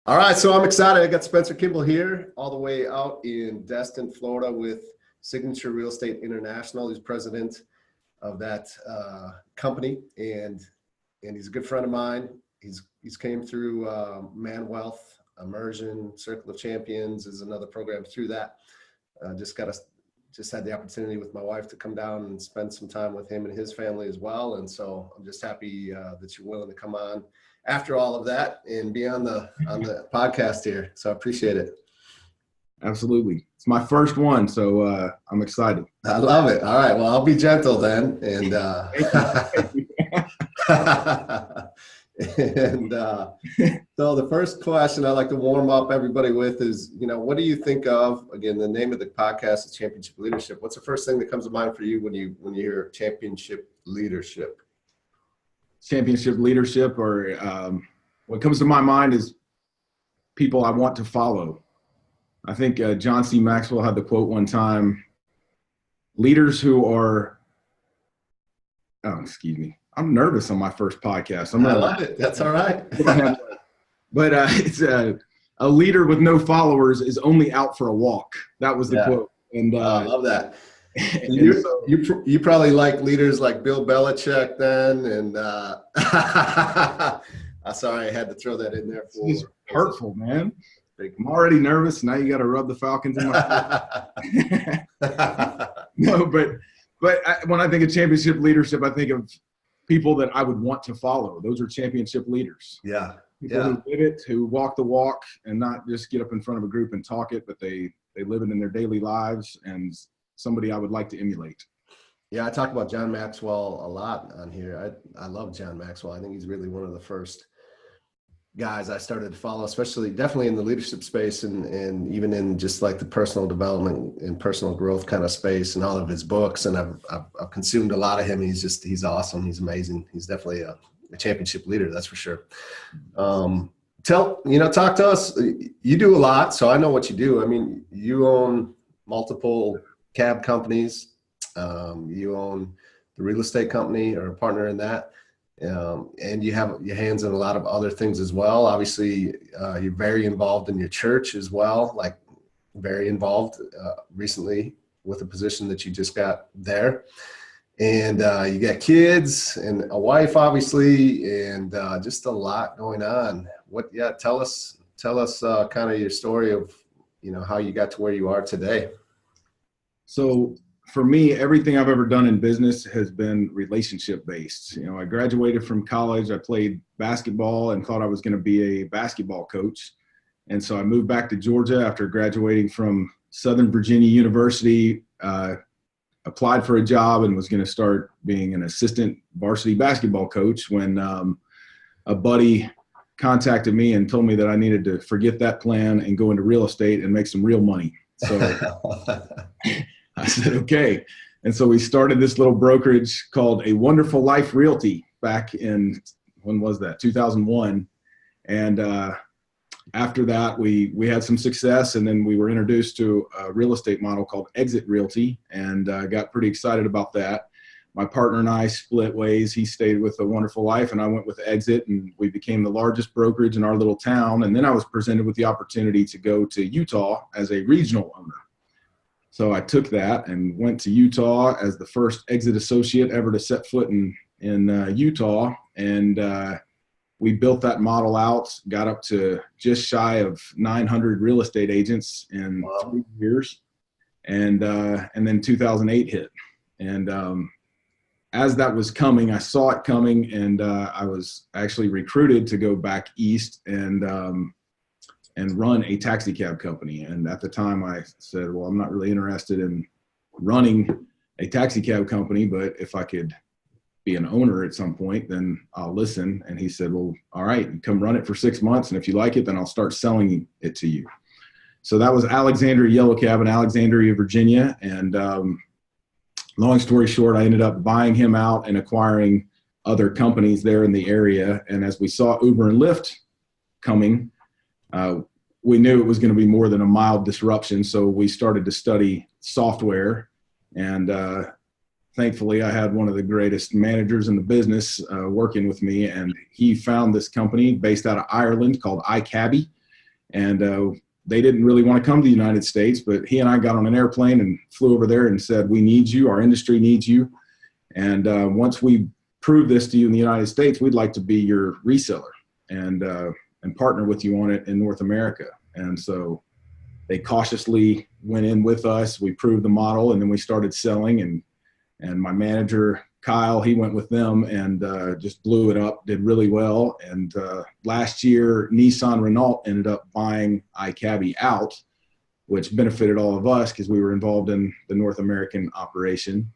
All right, so I'm excited. I got Spencer Kimball here, all the way out in Destin, Florida, with Signature Real Estate International. He's president of that company, and he's a good friend of mine. He's came through Man Wealth, Immersion, Circle of Champions is another program through that. Just had the opportunity with my wife to come down and spend some time with him and his family as well. And so I'm just happy that you're willing to come on after all of that and be on the podcast here. So I appreciate it. Absolutely. It's my first one, so I'm excited. I love it. All right. Well, I'll be gentle then. And so the first question I like to warm up everybody with is, what do you think of, again, the name of the podcast is Championship Leadership. What's the first thing that comes to mind for you when you hear championship leadership? Championship leadership, or what comes to my mind is people I want to follow. I think John C. Maxwell had the quote one time, leaders who are, I'm nervous on my first podcast. I love it. That's all right. But it's a leader with no followers is only out for a walk. That was the quote. And I love that. You probably like leaders like Bill Belichick then, and sorry, I had to throw that in there. It's hurtful, man. I'm already nervous. Now you got to rub the Falcons in my No, but when I think of championship leadership, I think of people that I would want to follow. Those are championship leaders. Yeah. People who live it, who walk the walk, and not just get up in front of a group and talk it, but they live it in their daily lives, and somebody I would like to emulate. Yeah, I talk about John Maxwell a lot on here. I love John Maxwell. I think he's really one of the first guys I started to follow, definitely in the leadership space, and even in just like the personal development and personal growth kind of space, and all of his books. And I've consumed a lot of him. He's awesome. He's amazing. He's definitely a championship leader, that's for sure. Talk to us. You do a lot, so I know what you do. I mean, you own multiple cab companies. You own the real estate company, or a partner in that. And you have your hands in a lot of other things as well. Obviously, you're very involved in your church as well, like very involved recently with a position that you just got there. And you got kids and a wife, obviously, and just a lot going on. Tell us kind of your story of, how you got to where you are today. So for me, everything I've ever done in business has been relationship based. I graduated from college. I played basketball and thought I was going to be a basketball coach. And so I moved back to Georgia after graduating from Southern Virginia University, applied for a job, and was going to start being an assistant varsity basketball coach when a buddy contacted me and told me that I needed to forget that plan and go into real estate and make some real money. So I said, okay. And so we started this little brokerage called A Wonderful Life Realty back in, when was that? 2001. And after that, we had some success, and then we were introduced to a real estate model called Exit Realty, and got pretty excited about that. My partner and I split ways. He stayed with A Wonderful Life, and I went with Exit, and we became the largest brokerage in our little town. And then I was presented with the opportunity to go to Utah as a regional owner. So I took that and went to Utah as the first Exit associate ever to set foot in Utah. And we built that model out, got up to just shy of 900 real estate agents in 3 years. And then 2008 hit. And as that was coming, I saw it coming, and I was actually recruited to go back east and run a taxi cab company. And at the time I said, well, I'm not really interested in running a taxi cab company, but if I could be an owner at some point, then I'll listen. And he said, well, all right, come run it for 6 months. And if you like it, then I'll start selling it to you. So that was Alexandria Yellow Cab in Alexandria, Virginia. And long story short, I ended up buying him out and acquiring other companies there in the area. And as we saw Uber and Lyft coming, we knew it was going to be more than a mild disruption. So we started to study software, and thankfully I had one of the greatest managers in the business working with me, and he found this company based out of Ireland called iCabby. And they didn't really want to come to the United States, but he and I got on an airplane and flew over there and said, we need you. Our industry needs you. And once we prove this to you in the United States, we'd like to be your reseller and partner with you on it in North America. And so they cautiously went in with us. We proved the model, and then we started selling. And my manager, Kyle, he went with them and just blew it up, did really well. And last year, Nissan Renault ended up buying iCabby out, which benefited all of us because we were involved in the North American operation.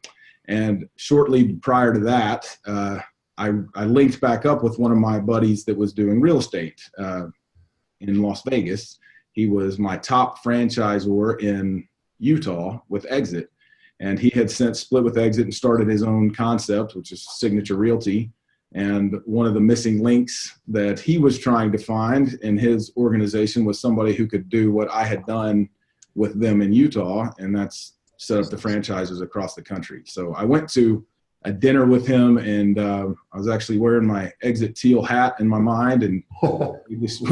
And shortly prior to that, I linked back up with one of my buddies that was doing real estate in Las Vegas. He was my top franchisor in Utah with Exit. And he had since split with Exit and started his own concept, which is Signature Realty. And one of the missing links that he was trying to find in his organization was somebody who could do what I had done with them in Utah, and that's set up the franchises across the country. So I went to a dinner with him, and I was actually wearing my Exit teal hat in my mind, and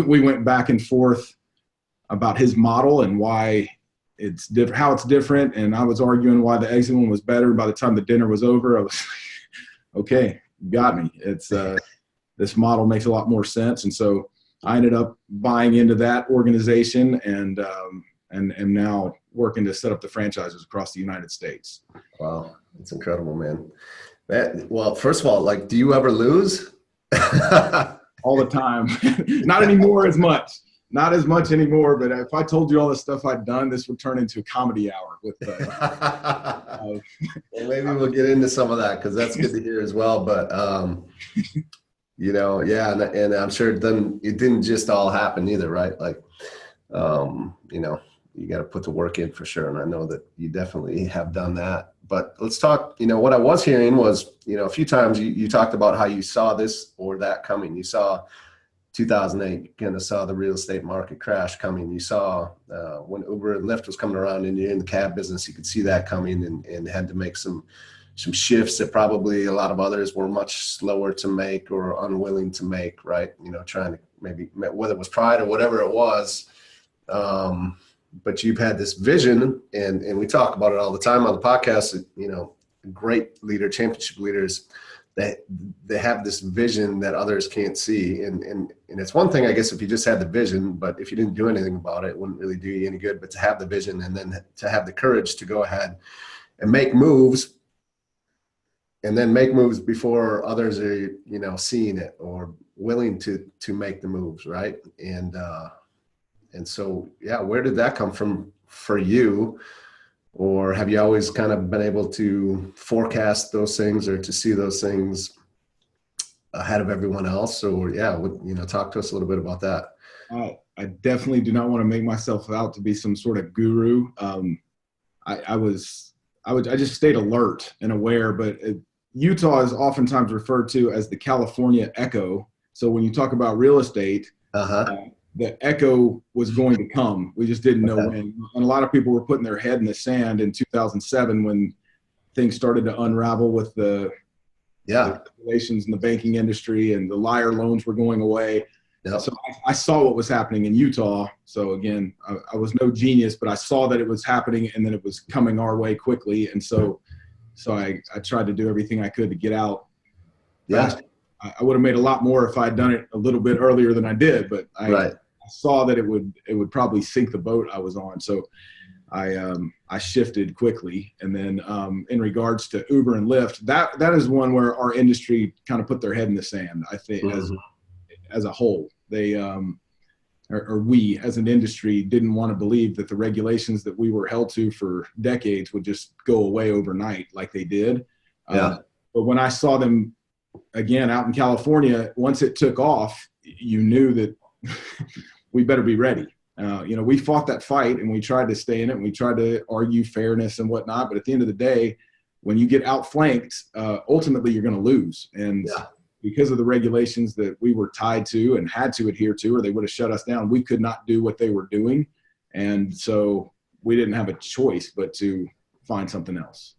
we went back and forth about his model and why it's different, how it's different. And I was arguing why the Exit one was better. By the time the dinner was over, I was like, okay, you got me. It's this model makes a lot more sense. And so I ended up buying into that organization and am now working to set up the franchises across the United States. Wow, that's incredible, man. Well, first of all, like, do you ever lose? All the time. Not anymore as much. Not as much anymore, but if I told you all the stuff I'd done, this would turn into a comedy hour. With well, maybe we'll get into some of that because that's good to hear as well. But you know, yeah, and I'm sure it didn't just all happen either, right? Like, you know, you got to put the work in for sure, and I know that you definitely have done that. But let's talk. You know, what I was hearing was, you know, a few times you talked about how you saw this or that coming. You saw 2008, you kind of saw the real estate market crash coming. You saw when Uber and Lyft was coming around and you're in the cab business, you could see that coming and had to make some shifts that probably a lot of others were much slower to make or unwilling to make, right? You know, trying to maybe, whether it was pride or whatever it was. But you've had this vision, and we talk about it all the time on the podcast, you know, great leader, championship leaders, they have this vision that others can't see. And it's one thing, I guess, if you just had the vision, but if you didn't do anything about it, it wouldn't really do you any good. But to have the vision and then to have the courage to go ahead and make moves, and then make moves before others are, you know, seeing it or willing to make the moves, right? And so, yeah, where did that come from for you? Or have you always kind of been able to forecast those things or to see those things ahead of everyone else? Or, yeah, you know, talk to us a little bit about that. I definitely do not want to make myself out to be some sort of guru. I just stayed alert and aware, but Utah is oftentimes referred to as the California echo. So when you talk about real estate, the echo was going to come. We just didn't know when. And a lot of people were putting their head in the sand in 2007 when things started to unravel with the regulations in the banking industry and the liar loans were going away. Yep. So I saw what was happening in Utah. So again, I was no genius, but I saw that it was happening and then it was coming our way quickly. And so I tried to do everything I could to get out fast. I would have made a lot more if I had done it a little bit earlier than I did, but I saw that it would probably sink the boat I was on. So I shifted quickly. And then in regards to Uber and Lyft, that is one where our industry kind of put their head in the sand, I think, as a whole. They or we as an industry didn't want to believe that the regulations that we were held to for decades would just go away overnight like they did. But when I saw them again out in California, once it took off, you knew that we better be ready. You know, we fought that fight and we tried to stay in it and we tried to argue fairness and whatnot. But at the end of the day, when you get outflanked, ultimately you're going to lose. And because of the regulations that we were tied to and had to adhere to, or they would have shut us down, we could not do what they were doing. And so we didn't have a choice but to find something else.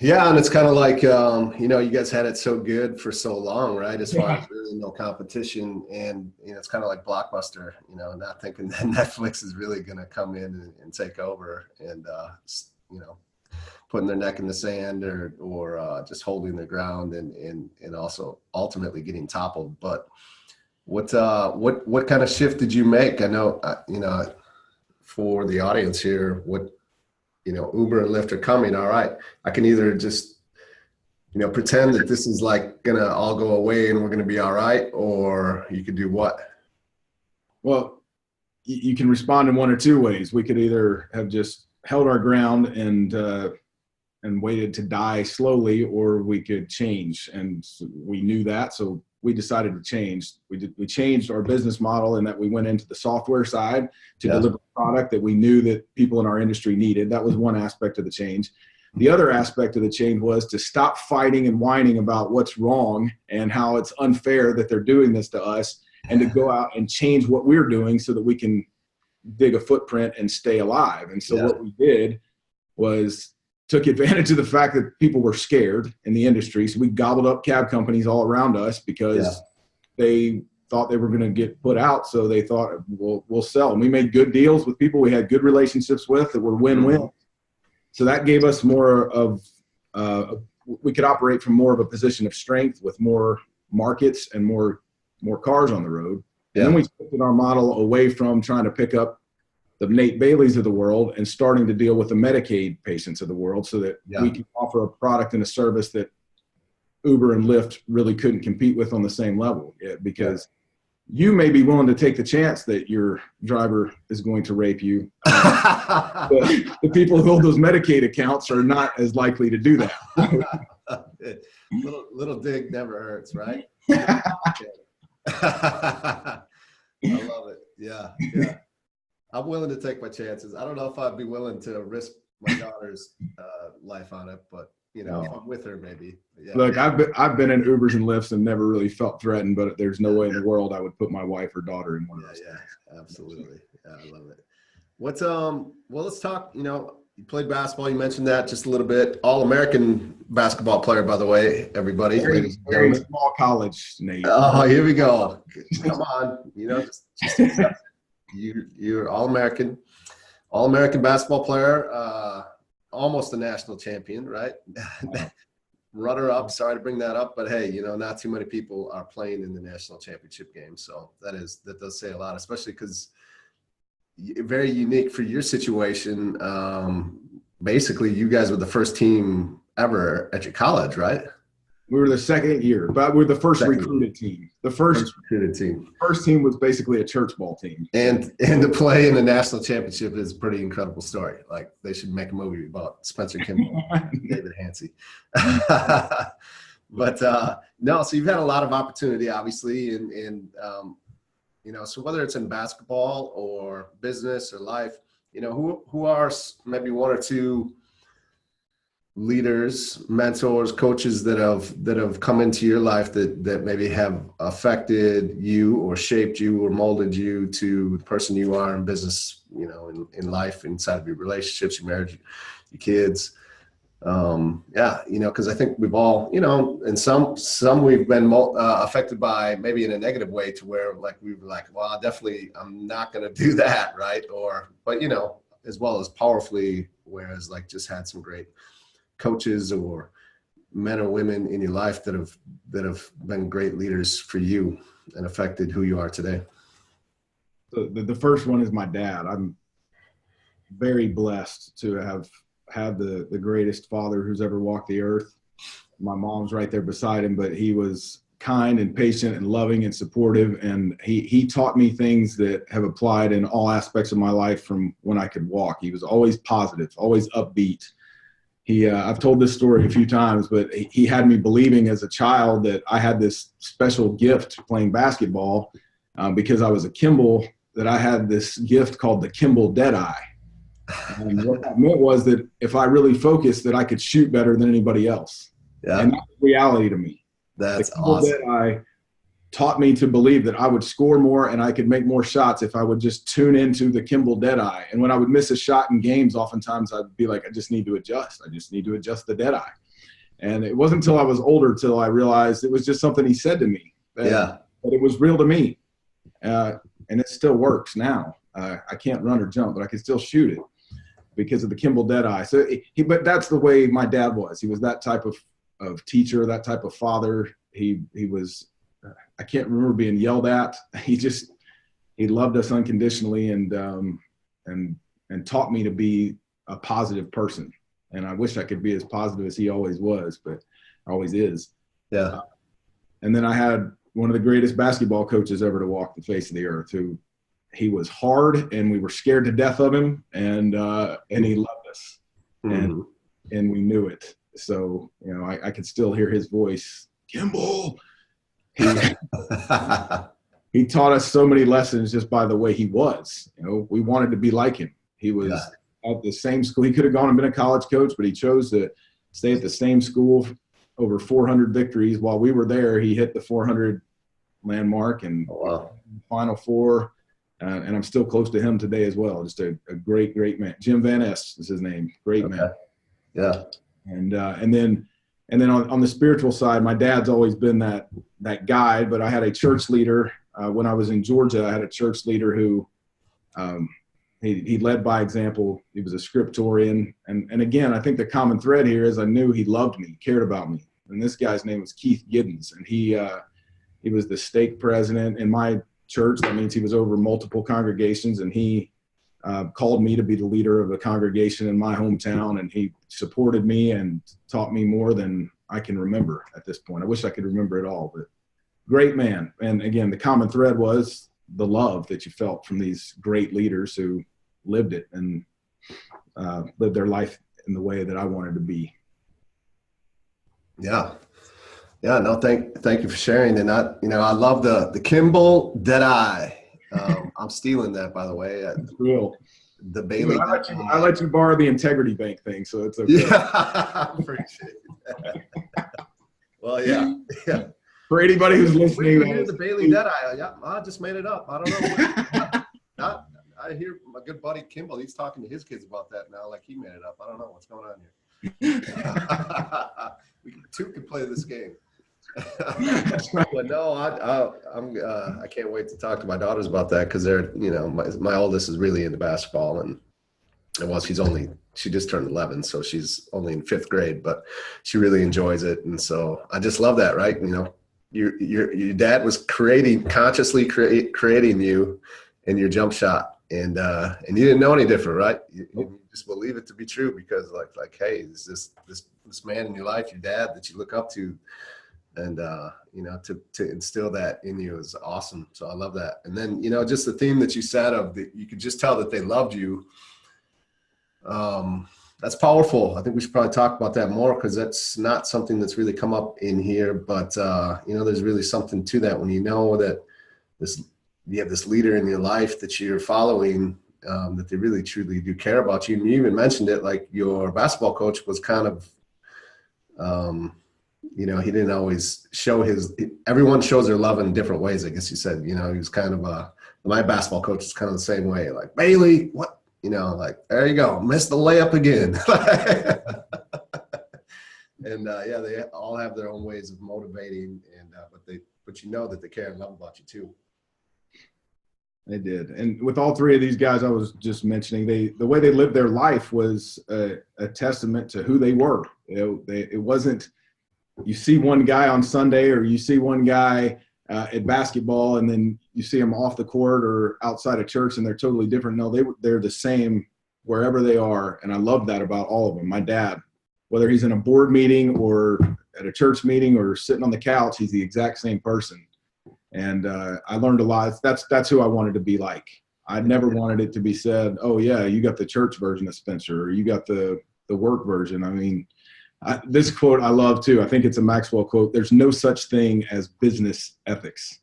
Yeah, and it's kind of like, you guys had it so good for so long, right? As far as really no competition, and it's kind of like Blockbuster, not thinking that Netflix is really going to come in and take over, and you know, putting their neck in the sand, or just holding their ground, and also ultimately getting toppled. But what kind of shift did you make? I know, for the audience here, Uber and Lyft are coming. All right, I can either just, pretend that this is like gonna all go away and we're gonna be all right, or you could do what? Well, you can respond in one or two ways. We could either have just held our ground and waited to die slowly, or we could change. And we knew that, so we decided to change. We changed our business model in that we went into the software side to deliver a product that we knew that people in our industry needed. That was one aspect of the change. The other aspect of the change was to stop fighting and whining about what's wrong and how it's unfair that they're doing this to us, and to go out and change what we're doing so that we can dig a footprint and stay alive. And so what we did was took advantage of the fact that people were scared in the industry. So we gobbled up cab companies all around us because they thought they were going to get put out. So they thought, we'll sell. And we made good deals with people we had good relationships with that were win-win. Mm-hmm. So that gave us more of, we could operate from more of a position of strength with more markets and more cars on the road. And then we shifted our model away from trying to pick up the Nate Baileys of the world and starting to deal with the Medicaid patients of the world, so that we can offer a product and a service that Uber and Lyft really couldn't compete with on the same level. Because you may be willing to take the chance that your driver is going to rape you. But the people who hold those Medicaid accounts are not as likely to do that. little dig never hurts, right? I love it. Yeah. I'm willing to take my chances. I don't know if I'd be willing to risk my daughter's life on it, but if I'm with her, maybe. Yeah. Look, I've been in Ubers and Lyfts and never really felt threatened, but there's no way in the world I would put my wife or daughter in one of those things. Absolutely. Yeah, I love it. Well, let's talk. You played basketball. You mentioned that just a little bit. All-American basketball player, by the way, everybody. Very small college, Nate. Oh, here we go. Come on, just accept it. You're All-American basketball player, almost a national champion, right? Runner-up. Sorry to bring that up, but hey, not too many people are playing in the national championship game, so that does say a lot, especially because very unique for your situation. Basically, you guys were the first team ever at your college, right? We were the second year, but we're the first recruited team. The first recruited team. First team was basically a church ball team. And to play in the national championship is a pretty incredible story. Like, they should make a movie about Spencer Kimball, David Hansey. But no, so you've had a lot of opportunity, obviously, and so whether it's in basketball or business or life, who are maybe one or two leaders, mentors, coaches that have come into your life that maybe have affected you or shaped you or molded you to the person you are in business, in life, inside of your relationships, your marriage, your kids. Because I think we've all, and some we've been affected by maybe in a negative way, to where we were like, well, I'm not going to do that. Right. But as well as powerfully, whereas just had some great coaches or men or women in your life that have been great leaders for you and affected who you are today. The first one is my dad. I'm very blessed to have had the greatest father who's ever walked the earth. My mom's right there beside him, but he was kind and patient and loving and supportive. And he taught me things that have applied in all aspects of my life from when I could walk. He was always positive, always upbeat. I've told this story a few times, but he had me believing as a child that I had this special gift playing basketball because I was a Kimball, that I had this gift called the Kimball Deadeye. And what that meant was that if I really focused, that I could shoot better than anybody else. Yeah. And that's reality to me. That's awesome. Deadeye taught me to believe that I would score more and I could make more shots if I would just tune into the Kimball Deadeye. And when I would miss a shot in games, oftentimes I'd be like, I just need to adjust. I just need to adjust the Deadeye. And it wasn't until I was older till I realized it was just something he said to me. Yeah. But it was real to me. And it still works now. I can't run or jump, but I can still shoot it because of the Kimball Deadeye. So but that's the way my dad was. He was that type of teacher, that type of father. He was, I can't remember being yelled at. He loved us unconditionally and taught me to be a positive person. And I wish I could be as positive as he always was, but always is. Yeah. And then I had one of the greatest basketball coaches ever to walk the face of the earth, who he was hard and we were scared to death of him, and he loved us, and we knew it. So, you know, I could still hear his voice, Kimball. He taught us so many lessons just by the way he was. You know, we wanted to be like him. He was at the same school. He could have gone and been a college coach, but he chose to stay at the same school. Over 400 victories while we were there. He hit the 400 landmark and Final Four. And I'm still close to him today as well. Just a great, great man. Jim Van Ness is his name. Great man. Yeah. And then on the spiritual side, my dad's always been that guide, but I had a church leader when I was in Georgia. I had a church leader who he led by example. He was a scriptorian. And again, I think the common thread here is I knew he loved me, cared about me. And this guy's name was Keith Giddens. And he was the stake president in my church. That means he was over multiple congregations. And he called me to be the leader of a congregation in my hometown. And he supported me and taught me more than I can remember at this point. I wish I could remember it all, but great man. And again, the common thread was the love that you felt from these great leaders who lived it and lived their life in the way that I wanted to be. Yeah. Yeah. No, thank you for sharing. And I love the Kimball Deadeye. I'm stealing that, by the way. Cool. The Bailey. I let you borrow the Integrity Bank thing, so it's okay. Yeah, I appreciate that. Well, yeah. For anybody who's listening, the Bailey Deadeye. Yeah, I just made it up. I don't know. I hear my good buddy Kimball. He's talking to his kids about that now, like he made it up. I don't know what's going on here. We two could play this game. But no, I can't wait to talk to my daughters about that because they're, my oldest is really into basketball and she just turned 11, so she's only in 5th grade, but she really enjoys it, and so I just love that, right? Your dad was consciously creating you and your jump shot. And you didn't know any different, right? You just believe it to be true because like, hey, is this man in your life, your dad that you look up to, and to instill that in you is awesome. So I love that. And then just the theme that you said of that you could just tell that they loved you. That's powerful. I think we should probably talk about that more because that's not something that's really come up in here. But there's really something to that when you know that you have this leader in your life that you're following, that they really truly do care about you. And you even mentioned it, like your basketball coach was kind of, he didn't always everyone shows their love in different ways. I guess you said, he was kind of my basketball coach was kind of the same way, like, Bailey, what, like, there you go, missed the layup again. And they all have their own ways of motivating, and but that they care and love about you too. They did. And with all three of these guys I was just mentioning, the way they lived their life was a testament to who they were. It wasn't, you see one guy on Sunday or you see one guy at basketball and then you see them off the court or outside of church and they're totally different. No, they're the same wherever they are. And I love that about all of them. My dad, whether he's in a board meeting or at a church meeting or sitting on the couch, he's the exact same person. And I learned a lot. That's who I wanted to be like. I never wanted it to be said, oh, yeah, you got the church version of Spencer or you got the work version. I mean, this quote I love, too. I think it's a Maxwell quote. There's no such thing as business ethics.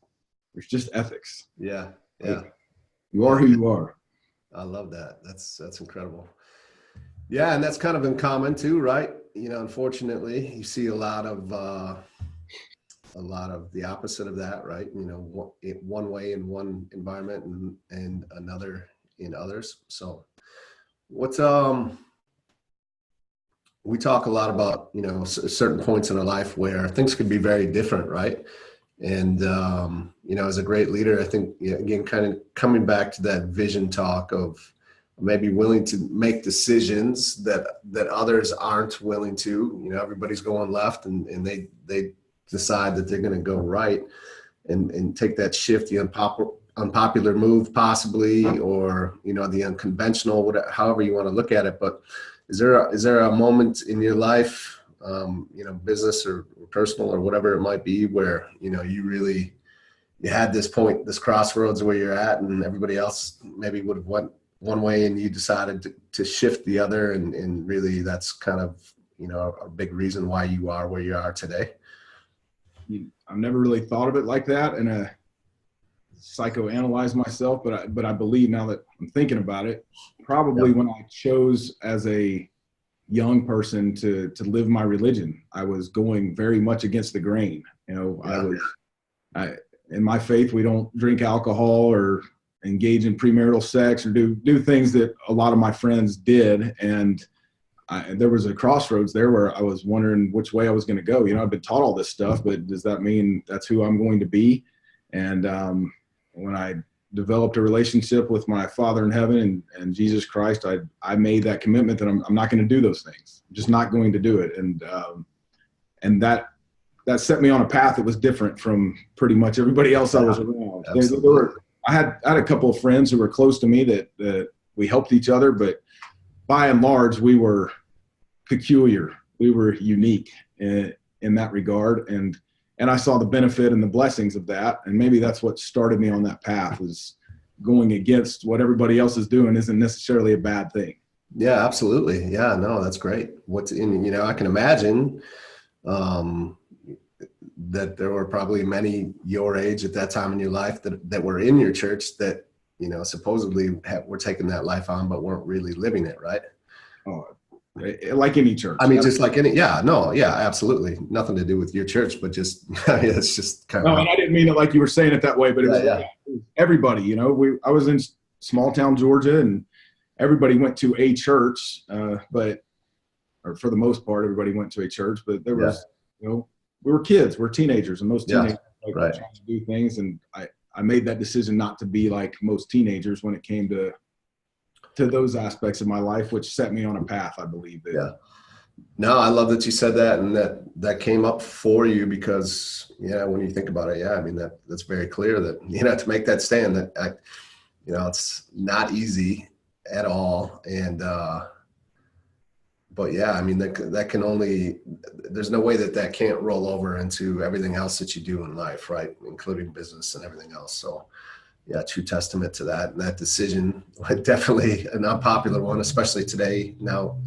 There's just ethics. Yeah. You are who you are. I love that. That's incredible. Yeah, and that's kind of in common, too, right? Unfortunately, you see a lot of the opposite of that, right? One way in one environment and another in others. So what's we talk a lot about, certain points in our life where things could be very different, right? And, as a great leader, I think, again, kind of coming back to that vision talk of maybe willing to make decisions that others aren't willing to. Everybody's going left, and they decide that they're going to go right, and take that shift, the unpopular move possibly, or, the unconventional, whatever, however you want to look at it. But is there a moment in your life, business or personal or whatever it might be, where, you had this point, this crossroads where you're at, and everybody else maybe would have went one way and you decided to shift the other, and really that's kind of, a big reason why you are where you are today? I've never really thought of it like that, and psychoanalyze myself, but I believe now that I'm thinking about it, probably when I chose as a young person to live my religion, I was going very much against the grain. In my faith, we don't drink alcohol or engage in premarital sex or do things that a lot of my friends did. And there was a crossroads there where I was wondering which way I was going to go. I've been taught all this stuff, but does that mean that's who I'm going to be? And when I developed a relationship with my Father in heaven and Jesus Christ, I made that commitment that I'm not going to do those things. I'm just not going to do it. And that set me on a path that was different from pretty much everybody else I was around. I had a couple of friends who were close to me that we helped each other, but by and large, we were peculiar. We were unique in that regard. And I saw the benefit and the blessings of that. And maybe that's what started me on that path, was going against what everybody else is doing isn't necessarily a bad thing. Yeah, absolutely. Yeah, no, that's great. I can imagine that there were probably many your age at that time in your life that were in your church that, supposedly were taking that life on, but weren't really living it, right? Oh, like any church. I mean, just like any, absolutely. Nothing to do with your church, but just, it's just kind of. No, and I didn't mean it like you were saying it that way, but it was everybody, I was in small town Georgia, and everybody went to a church, or for the most part, everybody went to a church, but there was, we were kids, we're teenagers, and most teenagers trying to do things. And I made that decision not to be like most teenagers when it came to those aspects of my life, which set me on a path, I believe. No, I love that you said that, and that came up for you, because, when you think about it, I mean, that's very clear that, to make that stand, that, it's not easy at all. And, but I mean, that can only, there's no way that can't roll over into everything else that you do in life, right? Including business and everything else. So true testament to that. And that decision, definitely an unpopular one, especially today now,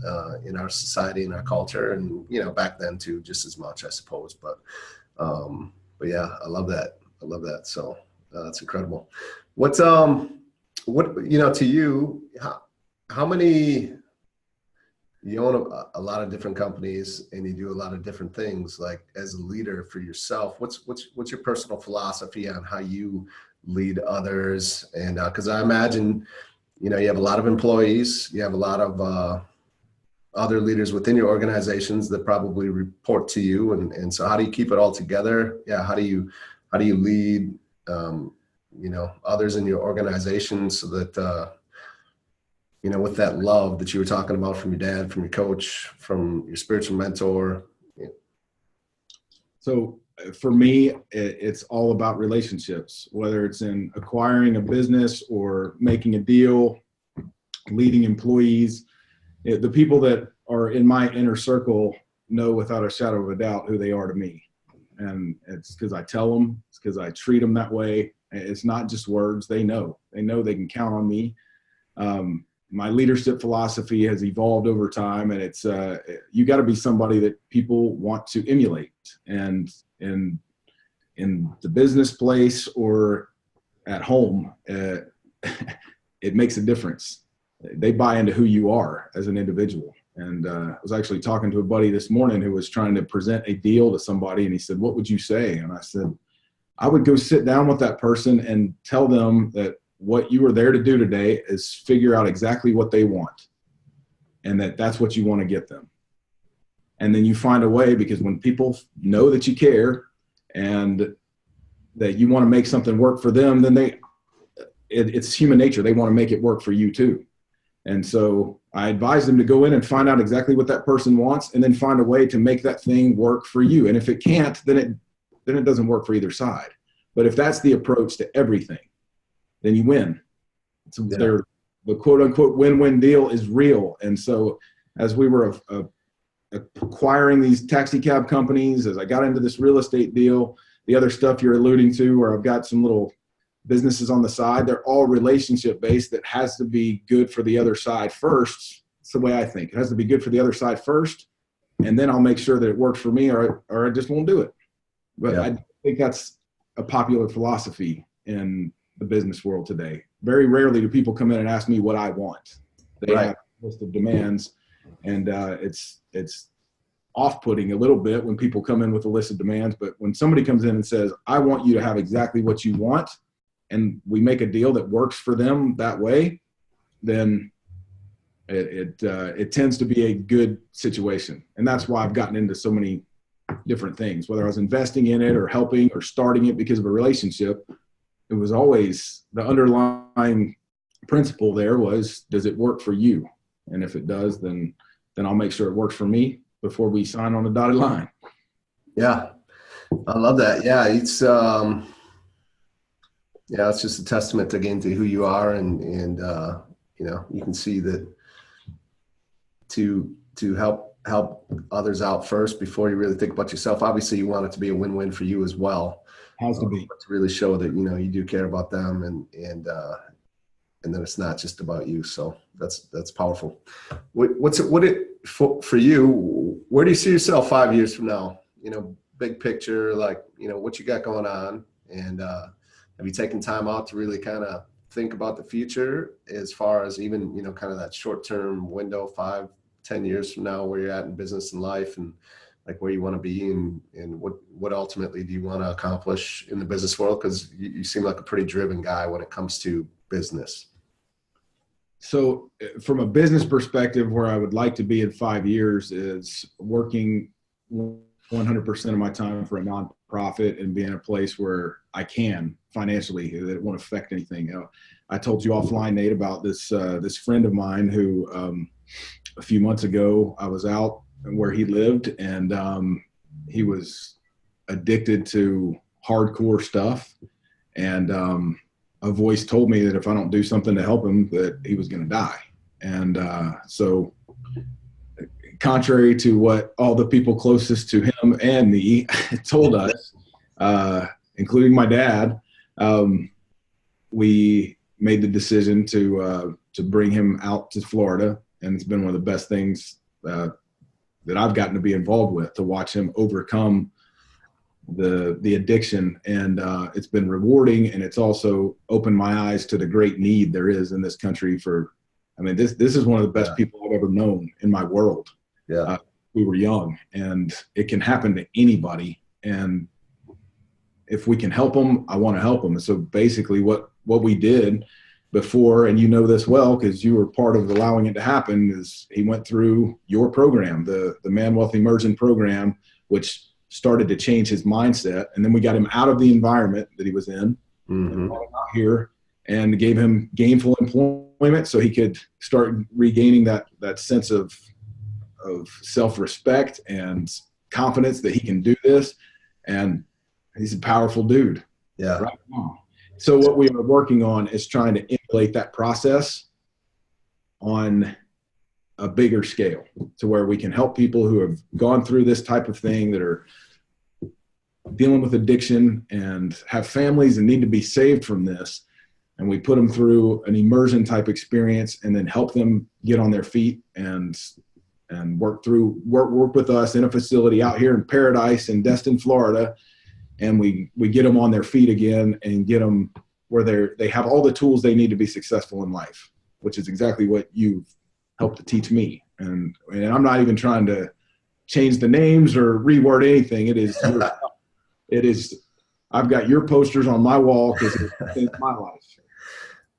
in our society and our culture, and, back then too, just as much, I suppose. But I love that. I love that. So that's incredible. What, to you, how many, you own a lot of different companies, and you do a lot of different things, like as a leader for yourself, what's your personal philosophy on how you lead others? And because I imagine, you have a lot of employees, you have a lot of other leaders within your organizations that probably report to you, and so how do you keep it all together? How do you lead others in your organization, so that with that love that you were talking about from your dad, from your coach, from your spiritual mentor? So for me, it's all about relationships, whether it's in acquiring a business or making a deal, leading employees. The people that are in my inner circle know without a shadow of a doubt who they are to me. And it's because I tell them, it's because I treat them that way. It's not just words. They know they can count on me. My leadership philosophy has evolved over time, and it's you got to be somebody that people want to emulate. And in the business place or at home, it makes a difference. They buy into who you are as an individual. And I was actually talking to a buddy this morning who was trying to present a deal to somebody, and he said, "What would you say?" And I said, "I would go sit down with that person and tell them that what you are there to do today is figure out exactly what they want, and that's what you want to get them. And then you find a way, because when people know that you care and that you want to make something work for them, then it's human nature. They want to make it work for you too. And so I advise them to go in and find out exactly what that person wants, and then find a way to make that thing work for you. And if it can't, then it doesn't work for either side. But if that's the approach to everything, then you win. So the quote unquote win-win deal is real. And so as we were acquiring these taxi cab companies, as I got into this real estate deal, the other stuff you're alluding to, where I've got some little businesses on the side, they're all relationship based. That has to be good for the other side first. It's the way I think. It has to be good for the other side first, and then I'll make sure that it works for me, or I just won't do it. But I think that's a popular philosophy in the business world today. Very rarely do people come in and ask me what I want. They have a list of demands, and it's off-putting a little bit when people come in with a list of demands. But when somebody comes in and says, I want you to have exactly what you want, and we make a deal that works for them that way, then it tends to be a good situation. And that's why I've gotten into so many different things, whether I was investing in it or helping or starting it because of a relationship. It was always the underlying principle there was, does it work for you? And if it does, then I'll make sure it works for me before we sign on the dotted line. Yeah. I love that. Yeah. It's just a testament again to who you are. And you can see that to help others out first before you really think about yourself. Obviously you want it to be a win-win for you as well. Has to be. To really show that, you do care about them and then it's not just about you. So that's powerful. For you, where do you see yourself 5 years from now? Big picture, what you got going on, and have you taken time out to really kind of think about the future as far as even, kind of that short-term window, 5-10 years from now, where you're at in business and life, and like where you want to be and what ultimately do you want to accomplish in the business world? Because you seem like a pretty driven guy when it comes to business. So from a business perspective, where I would like to be in 5 years is working 100% of my time for a nonprofit and be in a place where I can financially, that it won't affect anything. I told you offline, Nate, about this friend of mine who a few months ago I was out where he lived, and he was addicted to hardcore stuff, and a voice told me that if I don't do something to help him, that he was going to die. And so contrary to what all the people closest to him and me told us, including my dad, we made the decision to bring him out to Florida. And it's been one of the best things that I've gotten to be involved with, to watch him overcome the addiction. And it's been rewarding, and it's also opened my eyes to the great need there is in this country this is one of the best people I've ever known in my world. Yeah. We were young, and it can happen to anybody. And if we can help them, I want to help them. And so basically what we did before, and you know this well because you were part of allowing it to happen, is he went through your program, the Man Wealth Immersion program, which started to change his mindset. And then we got him out of the environment that he was in, and brought him out here and gave him gainful employment so he could start regaining that sense of self-respect and confidence that he can do this. And he's a powerful dude. Yeah. Right now. So what we are working on is trying to emulate that process on a bigger scale, to where we can help people who have gone through this type of thing, that are dealing with addiction and have families and need to be saved from this. And we put them through an immersion type experience, and then help them get on their feet and work with us in a facility out here in Paradise in Destin, Florida. And we get them on their feet again and get them where they have all the tools they need to be successful in life, which is exactly what you've helped to teach me. And I'm not even trying to change the names or reword anything. It is, I've got your posters on my wall because it's my life.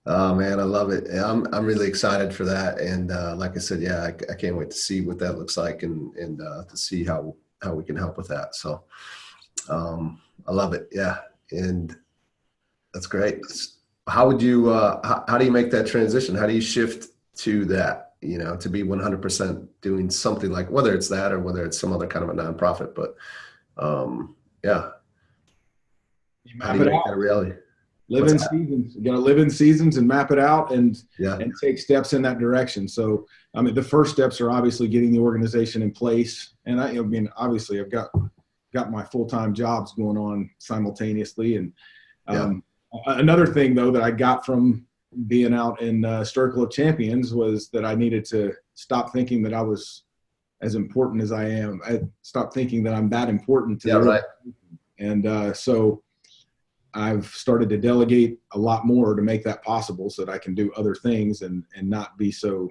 Oh man, I love it. I'm really excited for that. And like I said, yeah, I can't wait to see what that looks like and to see how we can help with that. So I love it. Yeah, and that's great. How would you how do you make that transition? How do you shift to that? You know, to be 100% doing something like whether it's that or whether it's some other kind of a nonprofit. But yeah, You how do map you it make out. that a reality? Live What's in that? seasons. You got to live in seasons and map it out Yeah, and take steps in that direction. So, I mean, the first steps are obviously getting the organization in place. And I mean, obviously, I've got my full time jobs going on simultaneously. And yeah, another thing though that I got from being out in Circle of Champions was that I needed to stop thinking that I was as important as I am. I stopped thinking that I'm that important to yeah. the Right. organization. And so I've started to delegate a lot more to make that possible so that I can do other things and not be so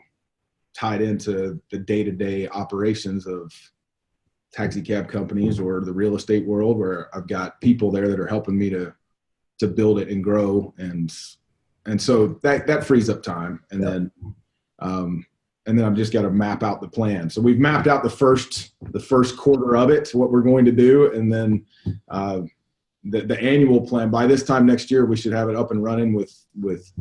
tied into the day-to-day operations of taxi cab companies or the real estate world, where I've got people there that are helping me to build it and grow. And so that frees up time. Yeah. And then I've just got to map out the plan. So we've mapped out the first quarter of it, what we're going to do. And then the annual plan, by this time next year, we should have it up and running with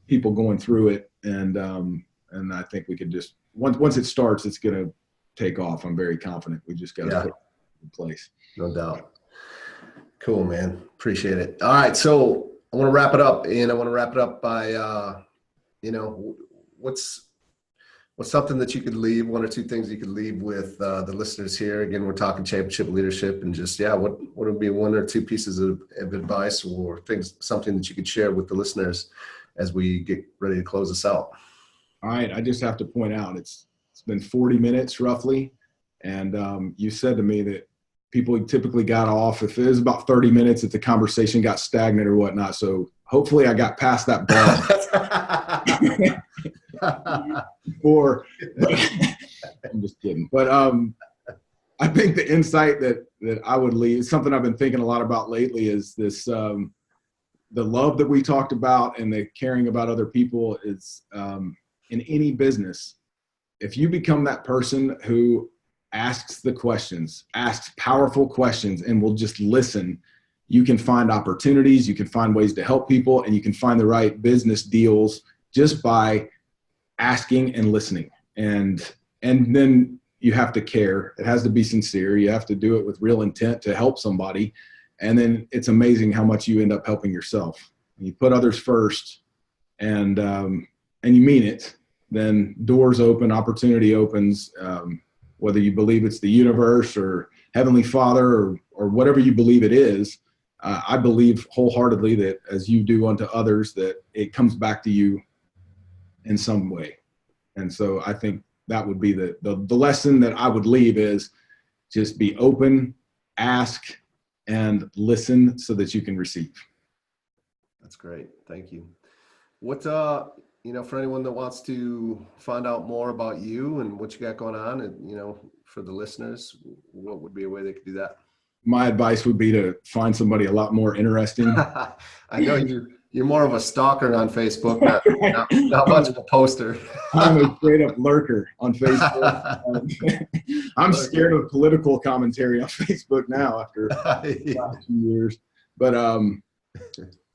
people going through it. And I think we could just, once it starts, it's going to take off. I'm very confident. We just got to Yeah. put it in place. No doubt. Cool, man. Appreciate it. All right. So I want to wrap it up, and I want to wrap it up by, you know, what's something that you could leave, one or two things you could leave with the listeners here. Again, we're talking championship leadership and just, yeah, what would be one or two pieces of advice or things, something that you could share with the listeners as we get ready to close this out? All right. I just have to point out it's been 40 minutes roughly. And you said to me that people typically got off if it was about 30 minutes, if the conversation got stagnant or whatnot. So hopefully I got past that bar. Or I'm just kidding. But I think the insight that I would leave, something I've been thinking a lot about lately, is this the love that we talked about and the caring about other people is in any business. If you become that person who asks the questions, asks powerful questions, and will just listen, you can find opportunities, you can find ways to help people, and you can find the right business deals just by asking and listening. And then you have to care. It has to be sincere. You have to do it with real intent to help somebody. And then it's amazing how much you end up helping yourself. You put others first and you mean it, then doors open, opportunity opens, whether you believe it's the universe or Heavenly Father or whatever you believe it is. I believe wholeheartedly that as you do unto others, that it comes back to you in some way. And so I think that would be the lesson that I would leave is just be open, ask, and listen so that you can receive. That's great. Thank you. What, you know, for anyone that wants to find out more about you and what you got going on, and, you know, for the listeners, what would be a way they could do that? My advice would be to find somebody a lot more interesting. I know you're more of a stalker on Facebook, not much of a poster. I'm a straight up lurker on Facebook. I'm scared of political commentary on Facebook now after the last few years. But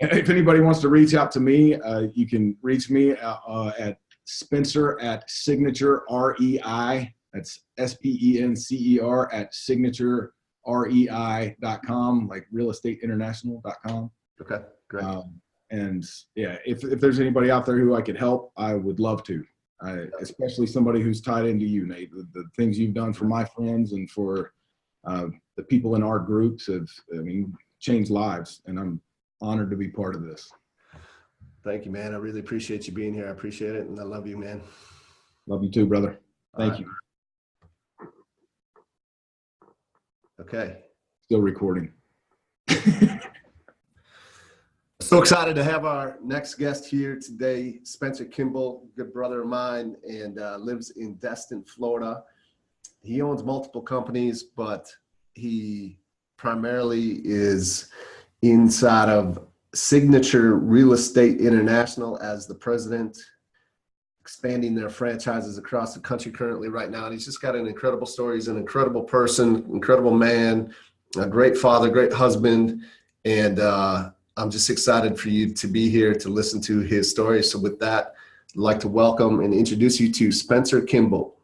if anybody wants to reach out to me, you can reach me at Spencer@Signature REI. That's SPENCER @signaturerei.com, like realestateinternational.com. Okay, great. And yeah, if there's anybody out there who I could help, I would love to. Especially somebody who's tied into you, Nate. The things you've done for my friends and for the people in our groups have, changed lives, and I'm honored to be part of this. Thank you, man. I really appreciate you being here. I appreciate it, and I love you, man. Love you too, brother. Thank you. Okay. Still recording. So excited to have our next guest here today, Spencer Kimball, good brother of mine, and lives in Destin, Florida. He owns multiple companies, but he primarily is inside of Signature Real Estate International as the president, expanding their franchises across the country currently right now. And he's just got an incredible story. He's an incredible person, incredible man, a great father, great husband. And I'm just excited for you to be here to listen to his story. So with that, I'd like to welcome and introduce you to Spencer Kimball.